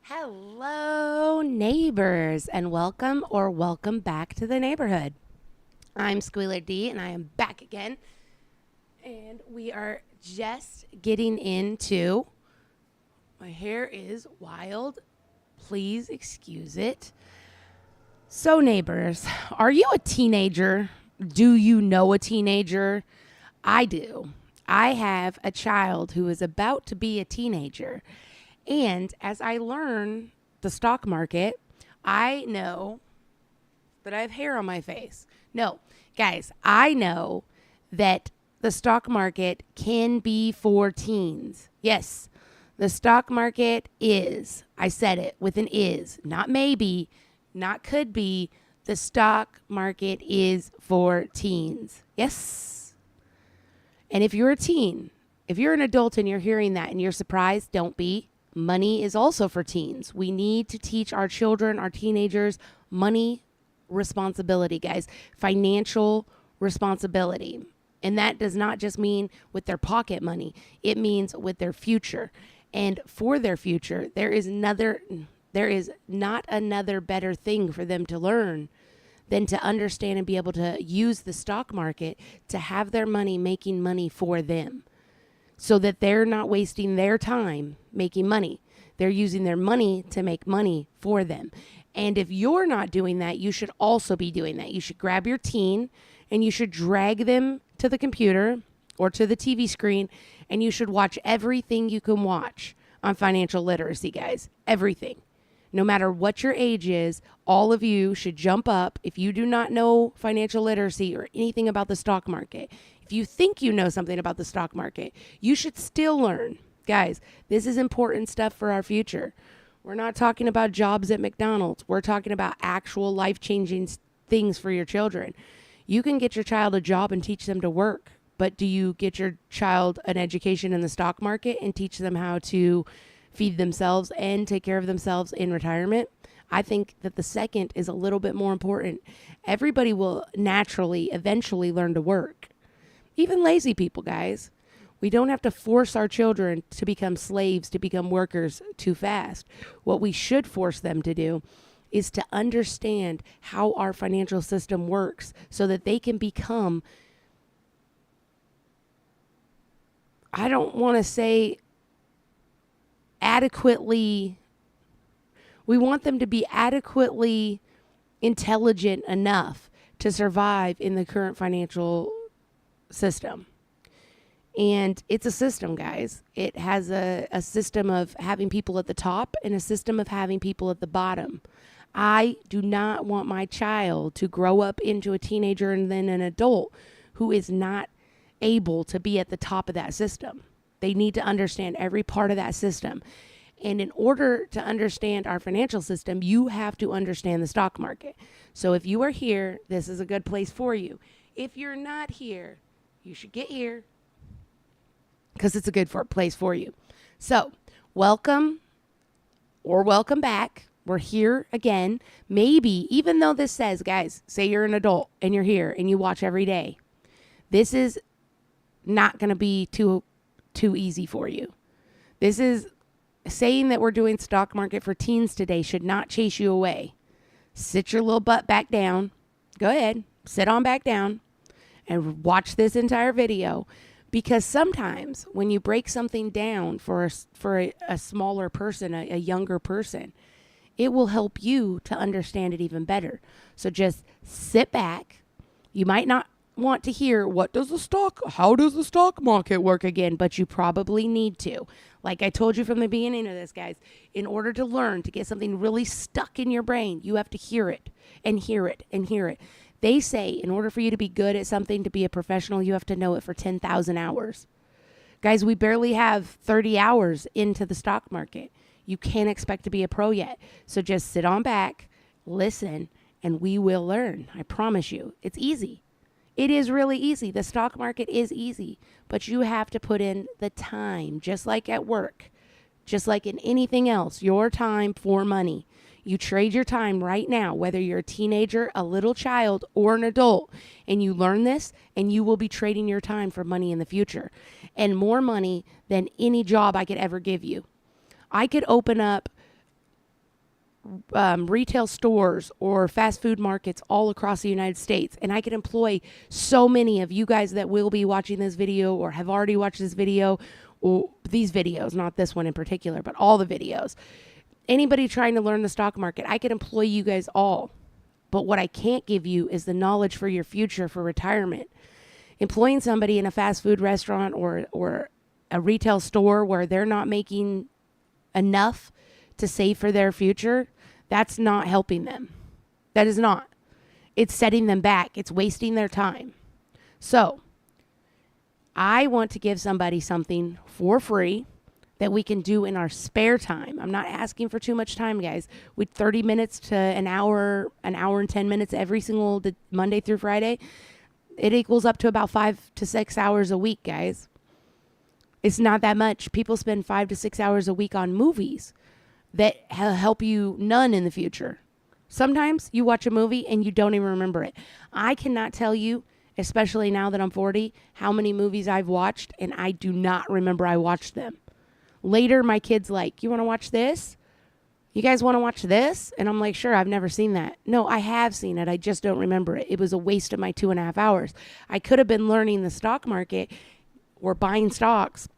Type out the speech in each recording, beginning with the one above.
Hello, neighbors, and welcome back to the neighborhood. I'm Squealer D, and I am back again. And we are just getting into. My hair is wild. Please excuse it. So, neighbors, are you a teenager? Do you know a teenager? I do. I have a child who is about to be a teenager. And as I learn the stock market, I know that I have hair on my face. No, guys, I know that the stock market can be for teens. Yes, the stock market is, I said it with an is, not maybe, not could be. The stock market is for teens. Yes. And if you're a teen, if you're an adult and you're hearing that and you're surprised, don't be. Money is also for teens. We need to teach our children, our teenagers, money responsibility, guys, financial responsibility. And that does not just mean with their pocket money, it means with their future. And for their future, there is not another better thing for them to learn than to understand and be able to use the stock market to have their money making money for them, so that they're not wasting their time making money. They're using their money to make money for them. And if you're not doing that, you should also be doing that. You should grab your teen and you should drag them to the computer or to the TV screen, and you should watch everything you can watch on financial literacy, guys. Everything. No matter what your age is, all of you should jump up. If you do not know financial literacy or anything about the stock market, if you think you know something about the stock market, you should still learn. Guys, this is important stuff for our future. We're not talking about jobs at McDonald's. We're talking about actual life-changing things for your children. You can get your child a job and teach them to work, but do you get your child an education in the stock market and teach them how to feed themselves and take care of themselves in retirement? I think that the second is a little bit more important. Everybody will naturally, eventually learn to work. Even lazy people, guys. We don't have to force our children to become slaves, to become workers too fast. What we should force them to do is to understand how our financial system works so that they can become, I don't want to say adequately, we want them to be adequately intelligent enough to survive in the current financial system. And it's a system, guys. It has a system of having people at the top and a system of having people at the bottom. I do not want my child to grow up into a teenager and then an adult who is not able to be at the top of that system. They need to understand every part of that system. And in order to understand our financial system, you have to understand the stock market. So if you are here, this is a good place for you. If you're not here, you should get here because it's a good place for you. So welcome or welcome back. We're here again. Maybe, even though this says, guys, say you're an adult and you're here and you watch every day, this is not going to be too easy for you. This is saying that we're doing stock market for teens today should not chase you away. Sit your little butt back down. Go ahead, sit on back down and watch this entire video, because sometimes when you break something down for a smaller person, a younger person, it will help you to understand it even better. So just sit back. You might not want to hear how does the stock market work again, but you probably need to. Like I told you from the beginning of this, guys, in order to learn, to get something really stuck in your brain, you have to hear it and hear it and hear it. They say in order for you to be good at something, to be a professional, you have to know it for 10,000 hours. Guys, we barely have 30 hours into the stock market. You can't expect to be a pro yet. So just sit on back, listen, and we will learn. I promise you. It's easy. It is really easy. The stock market is easy, but you have to put in the time, just like at work, just like in anything else, your time for money. You trade your time right now, whether you're a teenager, a little child, or an adult, and you learn this, and you will be trading your time for money in the future, and more money than any job I could ever give you. I could open up retail stores or fast food markets all across the United States. And I could employ so many of you guys that will be watching this video or have already watched this video, or these videos, not this one in particular, but all the videos. Anybody trying to learn the stock market, I could employ you guys all. But what I can't give you is the knowledge for your future, for retirement. Employing somebody in a fast food restaurant or a retail store where they're not making enough to save for their future, that's not helping them. That is not. It's setting them back. It's wasting their time. So I want to give somebody something for free that we can do in our spare time. I'm not asking for too much time, guys. With 30 minutes to an hour and 10 minutes every single Monday through Friday, it equals up to about 5 to 6 hours a week, guys. It's not that much. People spend 5 to 6 hours a week on movies that help you none in the future. Sometimes you watch a movie and you don't even remember it. I cannot tell you, especially now that I'm 40, how many movies I've watched and I do not remember I watched them. Later, my kid's like, you want to watch this? You guys want to watch this? And I'm like, sure, I've never seen that. No, I have seen it. I just don't remember it. It was a waste of my 2.5 hours. I could have been learning the stock market or buying stocks,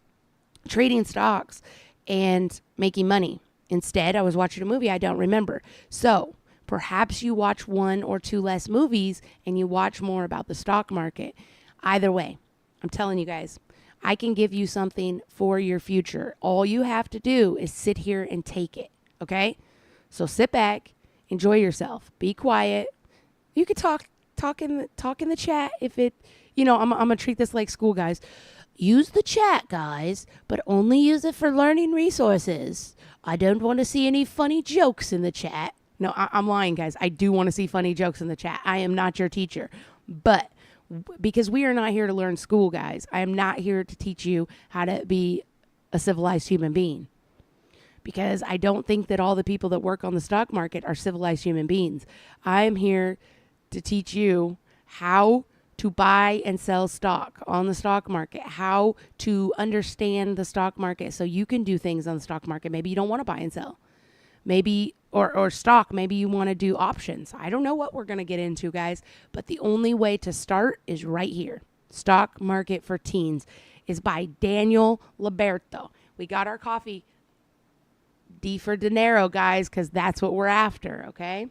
trading stocks, and making money. Instead, I was watching a movie I don't remember. So perhaps you watch 1 or 2 less movies and you watch more about the stock market. Either way, I'm telling you guys, I can give you something for your future. All you have to do is sit here and take it, okay? So sit back, enjoy yourself, be quiet. You could talk in the chat if it, I'm gonna treat this like school, guys. Use the chat, guys, but only use it for learning resources. I don't want to see any funny jokes in the chat. No, I'm lying, guys. I do want to see funny jokes in the chat. I am not your teacher. But because we are not here to learn school, guys, I am not here to teach you how to be a civilized human being. Because I don't think that all the people that work on the stock market are civilized human beings. I am here to teach you how to buy and sell stock on the stock market, how to understand the stock market so you can do things on the stock market. Maybe you don't want to buy and sell. Maybe, or stock, maybe you want to do options. I don't know what we're going to get into, guys, but the only way to start is right here. Stock Market for Teens is by Daniel Liberto. We got our coffee. D for dinero, guys, because that's what we're after, okay?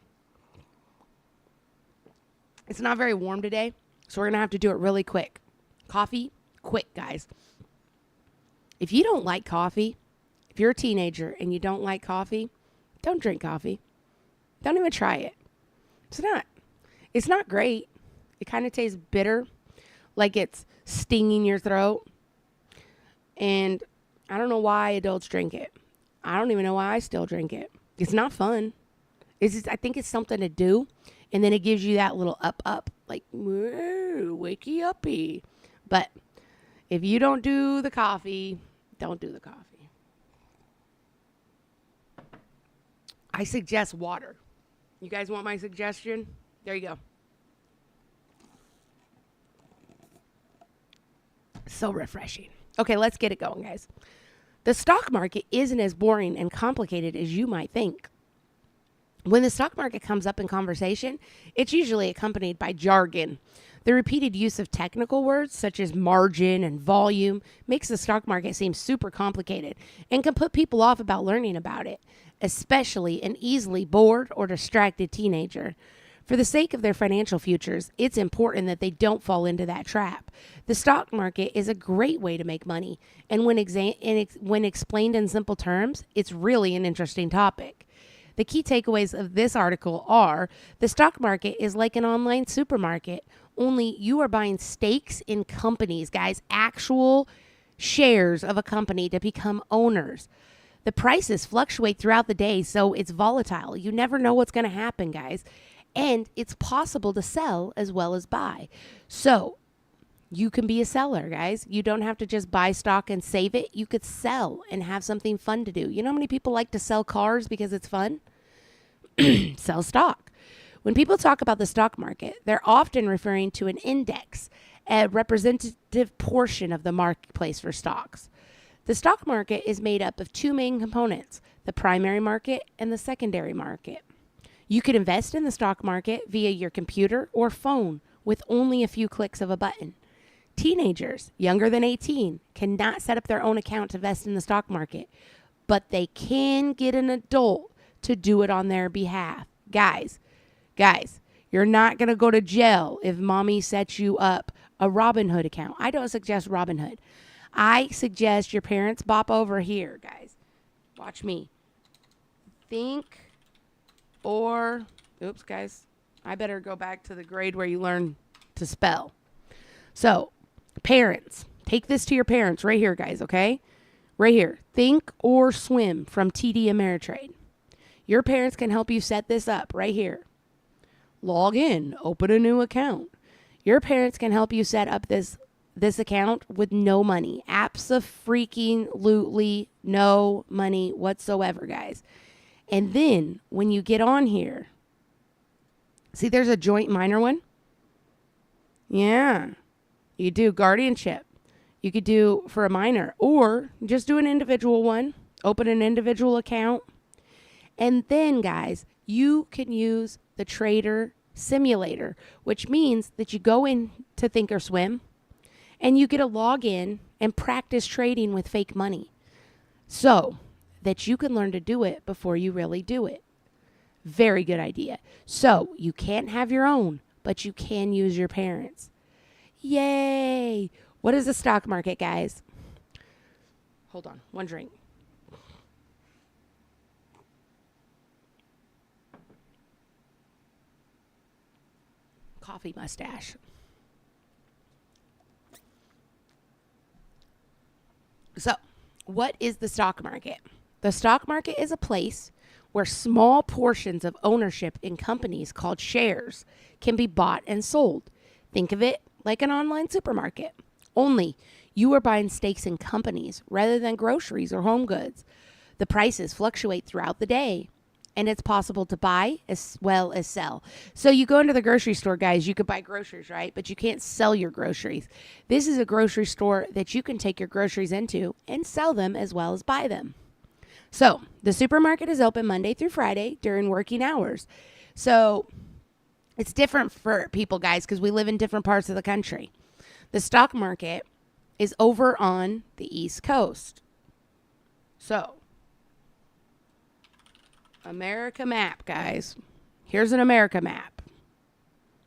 It's not very warm today. So we're going to have to do it really quick. Coffee, quick, guys. If you don't like coffee, if you're a teenager and you don't like coffee, don't drink coffee. Don't even try it. It's not great. It kind of tastes bitter, like it's stinging your throat. And I don't know why adults drink it. I don't even know why I still drink it. It's not fun. I think it's something to do. And then it gives you that little up, like, whoa, wakey uppy. But if you don't do the coffee, don't do the coffee. I suggest water. You guys want my suggestion? There you go. So refreshing. Okay, let's get it going, guys. The stock market isn't as boring and complicated as you might think. When the stock market comes up in conversation, it's usually accompanied by jargon. The repeated use of technical words such as margin and volume makes the stock market seem super complicated and can put people off about learning about it, especially an easily bored or distracted teenager. For the sake of their financial futures, it's important that they don't fall into that trap. The stock market is a great way to make money, and when explained in simple terms, it's really an interesting topic. The key takeaways of this article are the stock market is like an online supermarket, only you are buying stakes in companies, guys, actual shares of a company to become owners. The prices fluctuate throughout the day, so it's volatile. You never know what's going to happen, guys. And it's possible to sell as well as buy. So you can be a seller, guys. You don't have to just buy stock and save it. You could sell and have something fun to do. You know how many people like to sell cars because it's fun? Sell stock. When people talk about the stock market, they're often referring to an index, a representative portion of the marketplace for stocks. The stock market is made up of 2 main components, the primary market, and the secondary market. You could invest in the stock market via your computer or phone with only a few clicks of a button. Teenagers younger than 18 cannot set up their own account to invest in the stock market, but they can get an adult to do it on their behalf. Guys, you're not going to go to jail if mommy sets you up a Robinhood account. I don't suggest Robinhood. I suggest your parents bop over here, guys. Watch me. Oops, guys. I better go back to the grade where you learn to spell. So, parents, take this to your parents right here, guys, okay? Right here. Think or Swim from TD Ameritrade. Your parents can help you set this up right here. Log in, open a new account. Your parents can help you set up this account with no money. Abso-freaking-lutely no money whatsoever, guys. And then when you get on here, see there's a joint minor one? Yeah. You do guardianship. You could do for a minor, or just do an individual one. Open an individual account. And then, guys, you can use the trader simulator, which means that you go into Thinkorswim and you get to log in and practice trading with fake money so that you can learn to do it before you really do it. Very good idea. So you can't have your own, but you can use your parents. Yay! What is the stock market, guys? Hold on, one drink. Coffee mustache. So, what is the stock market? The stock market is a place where small portions of ownership in companies called shares can be bought and sold. Think of it like an online supermarket. Only you are buying stakes in companies rather than groceries or home goods. The prices fluctuate throughout the day, and it's possible to buy as well as sell. So you go into the grocery store, guys, you could buy groceries, right? But you can't sell your groceries. This is a grocery store that you can take your groceries into and sell them as well as buy them. So the supermarket is open Monday through Friday during working hours. So it's different for people, guys, because we live in different parts of the country. The stock market is over on the East Coast. So America map, guys. Here's an America map.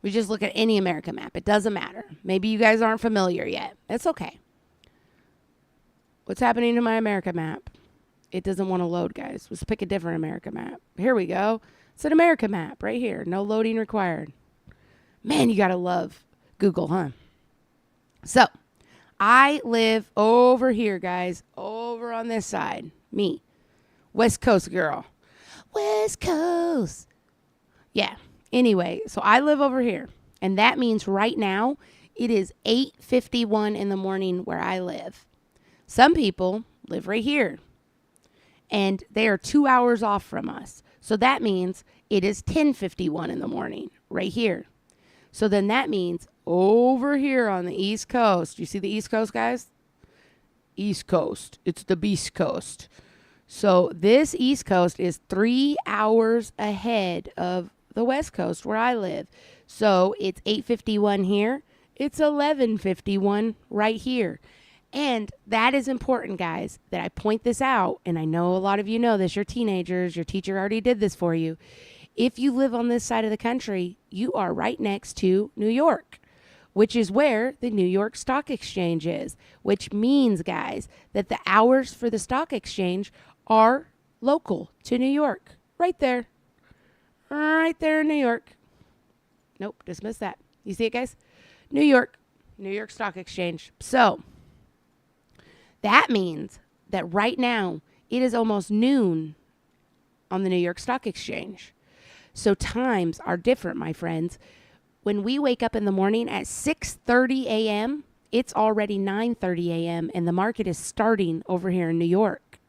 We just look at any America map. It doesn't matter. Maybe you guys aren't familiar yet. It's okay. What's happening to my America map? It doesn't want to load, guys. Let's pick a different America map. Here we go. It's an America map right here. No loading required. Man, you got to love Google, huh? So, I live over here, guys. Over on this side. Me. West Coast girl. West Coast. Yeah. Anyway, so I live over here. And that means right now, it is 8:51 in the morning where I live. Some people live right here. And they are 2 hours off from us. So that means it is 10:51 in the morning right here. So then that means over here on the East Coast. You see the East Coast, guys? East Coast. It's the Beast Coast. So this East Coast is 3 hours ahead of the West Coast where I live. So it's 8:51 here. It's 11:51 right here. And that is important, guys, that I point this out. And I know a lot of you know this. You're teenagers. Your teacher already did this for you. If you live on this side of the country, you are right next to New York, which is where the New York Stock Exchange is, which means, guys, that the hours for the stock exchange are local to New York. Right there. Right there in New York. Nope, dismiss that. You see it, guys? New York Stock Exchange. So that means that right now it is almost noon on the New York Stock Exchange. So times are different, my friends. When we wake up in the morning at 6:30 a.m., it's already 9:30 a.m. and the market is starting over here in New York.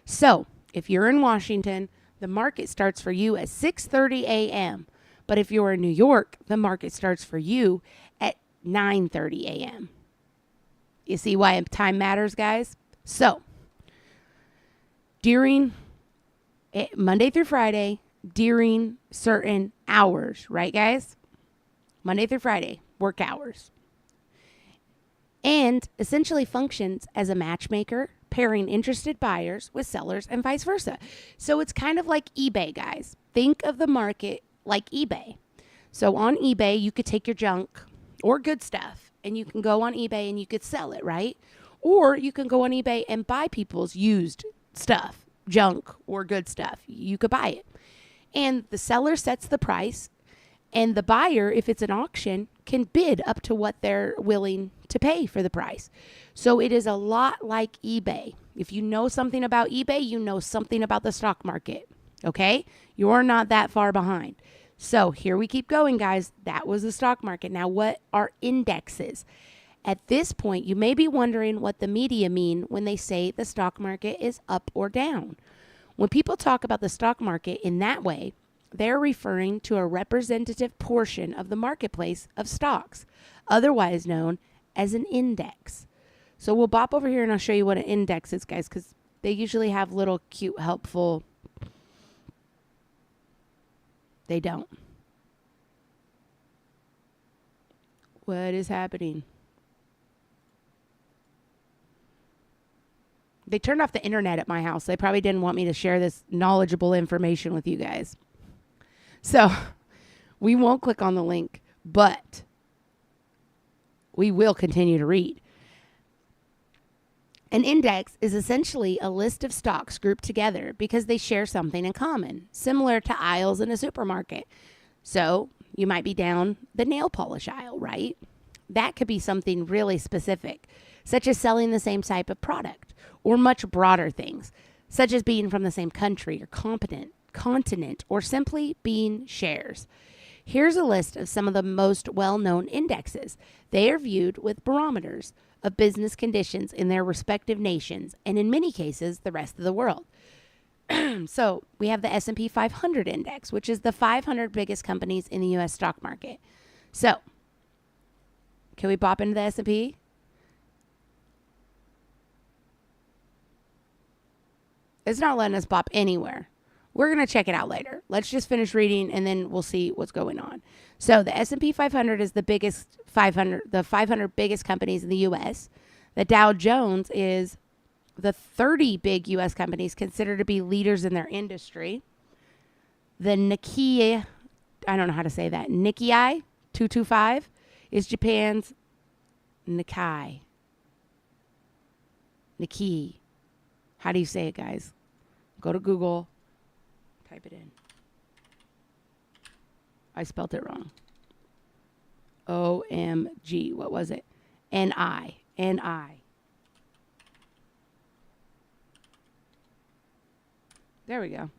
So if you're in Washington, the market starts for you at 6:30 a.m. But if you're in New York, the market starts for you at 9:30 a.m. You see why time matters, guys? So during Monday through Friday during certain hours, right, guys? Monday through Friday, work hours. And essentially functions as a matchmaker, pairing interested buyers with sellers and vice versa. So it's kind of like eBay, guys. Think of the market like eBay. So on eBay, you could take your junk or good stuff and you can go on eBay and you could sell it, right? Or you can go on eBay and buy people's used stuff, junk or good stuff. You could buy it. And the seller sets the price, and the buyer, if it's an auction, can bid up to what they're willing to pay for the price. So it is a lot like eBay. If you know something about eBay, you know something about the stock market, okay? You're not that far behind. So here we keep going, guys. That was the stock market. Now, what are indexes? At this point, you may be wondering what the media mean when they say the stock market is up or down. When people talk about the stock market in that way, they're referring to a representative portion of the marketplace of stocks, otherwise known as an index. So we'll bop over here and I'll show you what an index is, guys, because they usually have little cute, helpful. They don't. What is happening? They turned off the internet at my house. They probably didn't want me to share this knowledgeable information with you guys. So we won't click on the link, but we will continue to read. An index is essentially a list of stocks grouped together because they share something in common, similar to aisles in a supermarket. So you might be down the nail polish aisle, right? That could be something really specific, such as selling the same type of product, or much broader things, such as being from the same country or continent, or simply being shares. Here's a list of some of the most well-known indexes. They are viewed with barometers of business conditions in their respective nations, and in many cases, the rest of the world. So we have the S&P 500 index, which is the 500 biggest companies in the U.S. stock market. So can we pop into the S&P? It's not letting us pop anywhere. We're going to check it out later. Let's just finish reading and then we'll see what's going on. So the S&P 500 is the 500 biggest companies in the U.S. The Dow Jones is the 30 big U.S. companies considered to be leaders in their industry. The Nikkei, I don't know how to say that, Nikkei 225 is Japan's Nikkei. How do you say it, guys? Go to Google. Type it in. I spelt it wrong. OMG. What was it? N-I. There we go.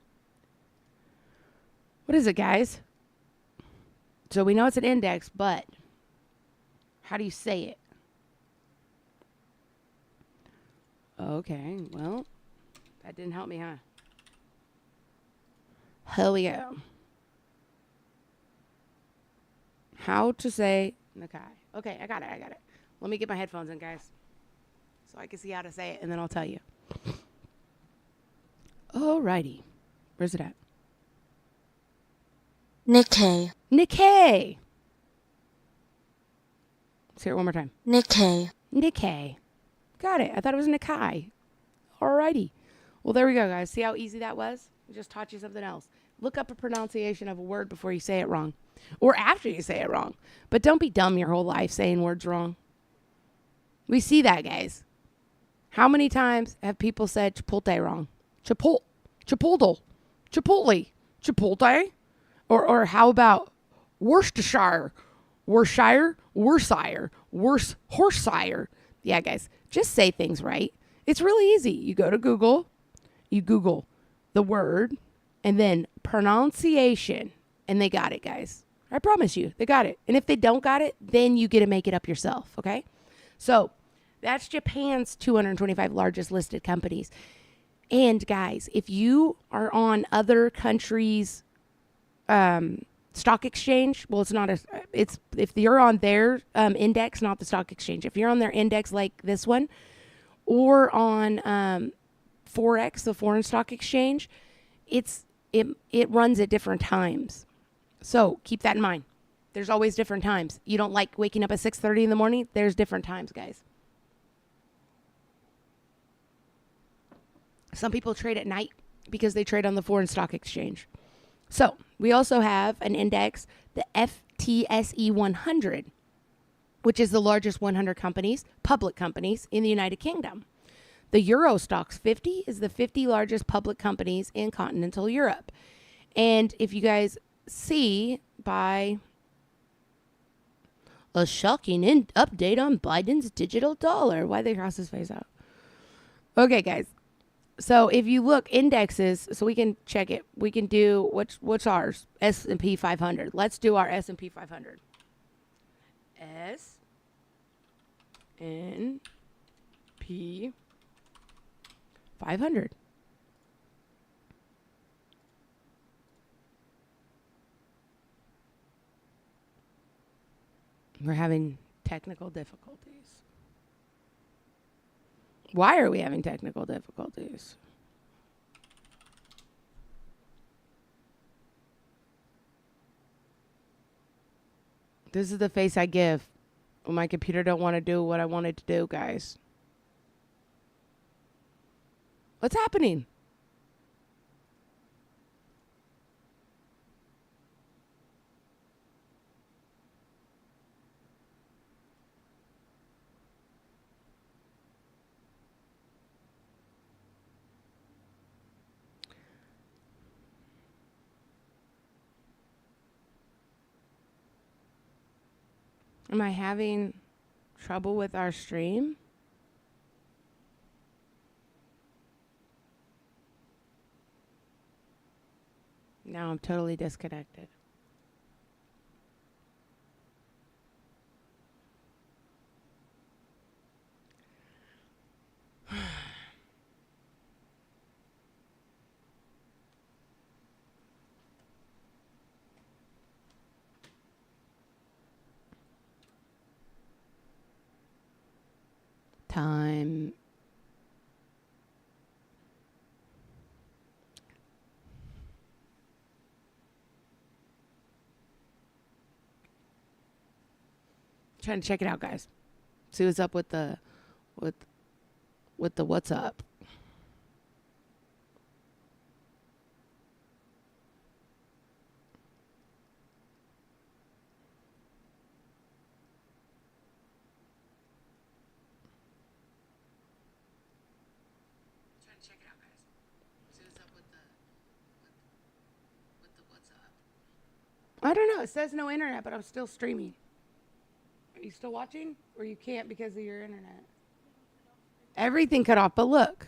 What is it, guys? So we know it's an index, but how do you say it? Okay, well, that didn't help me, huh? Here we go. How to say Nikkei. Okay, I got it. Let me get my headphones in, guys, so I can see how to say it, and then I'll tell you. Alrighty. Where's it at? Nikkei. Let's hear it one more time. Nikkei. Got it. I thought it was Nikkei. Alrighty. Well, there we go, guys. See how easy that was? I just taught you something else. Look up a pronunciation of a word before you say it wrong. Or after you say it wrong. But don't be dumb your whole life saying words wrong. We see that, guys. How many times have people said Chipotle wrong? Chipotle. Or how about Worcestershire? Worcestershire. Yeah, guys, just say things right. It's really easy. You go to Google, you Google the word, and then pronunciation, and they got it, guys. I promise you, they got it. And if they don't got it, then you get to make it up yourself, okay? So that's Japan's 225 largest listed companies. And guys, if you are on other countries' stock exchange, well, if you're on their index, not the stock exchange. If you're on their index like this one, or on Forex, the foreign stock exchange, it runs at different times. So keep that in mind. There's always different times. You don't like waking up at 6:30 in the morning? There's different times, guys. Some people trade at night because they trade on the foreign stock exchange. So we also have an index, the FTSE 100, which is the largest 100 companies, public companies in the United Kingdom. The Euro Stoxx 50 is the 50 largest public companies in continental Europe. And if you guys see by a shocking update on Biden's digital dollar. Why they cross his face out? Okay, guys. So if you look indexes, so we can check it. We can do what's ours? S&P 500. Let's do our S&P 500. S&P 500. We're having technical difficulties. Why are we having technical difficulties? This is the face I give when my computer don't want to do what I want it to do, guys. What's happening? Am I having trouble with our stream? Now I'm totally disconnected. Time. Trying to check it out, guys. See what's up with the what's up. I don't know. It says no internet, but I'm still streaming. Are you still watching? Or you can't because of your internet? Everything cut off, but look.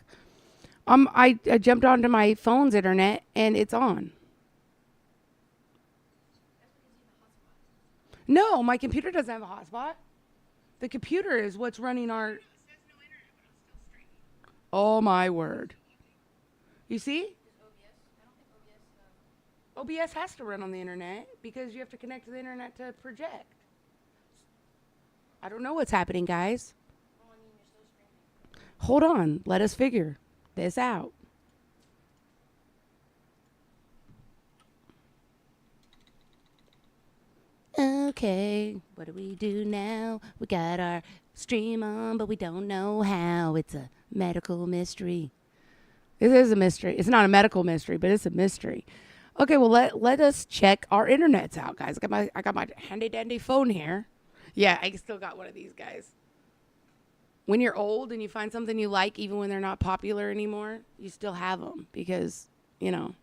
I jumped onto my phone's internet and it's on. No, my computer doesn't have a hotspot. The computer is what's running our... Oh my word. You see? OBS has to run on the internet because you have to connect to the internet to project. I don't know what's happening, guys. Hold on. Let us figure this out. Okay, what do we do now? We got our stream on, but we don't know how. It's a medical mystery. It is a mystery. It's not a medical mystery, but it's a mystery. Okay, well let us check our internets out, guys. I got my handy dandy phone here. Yeah, I still got one of these, guys. When you're old and you find something you like, even when they're not popular anymore, you still have them because, you know,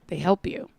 they help you.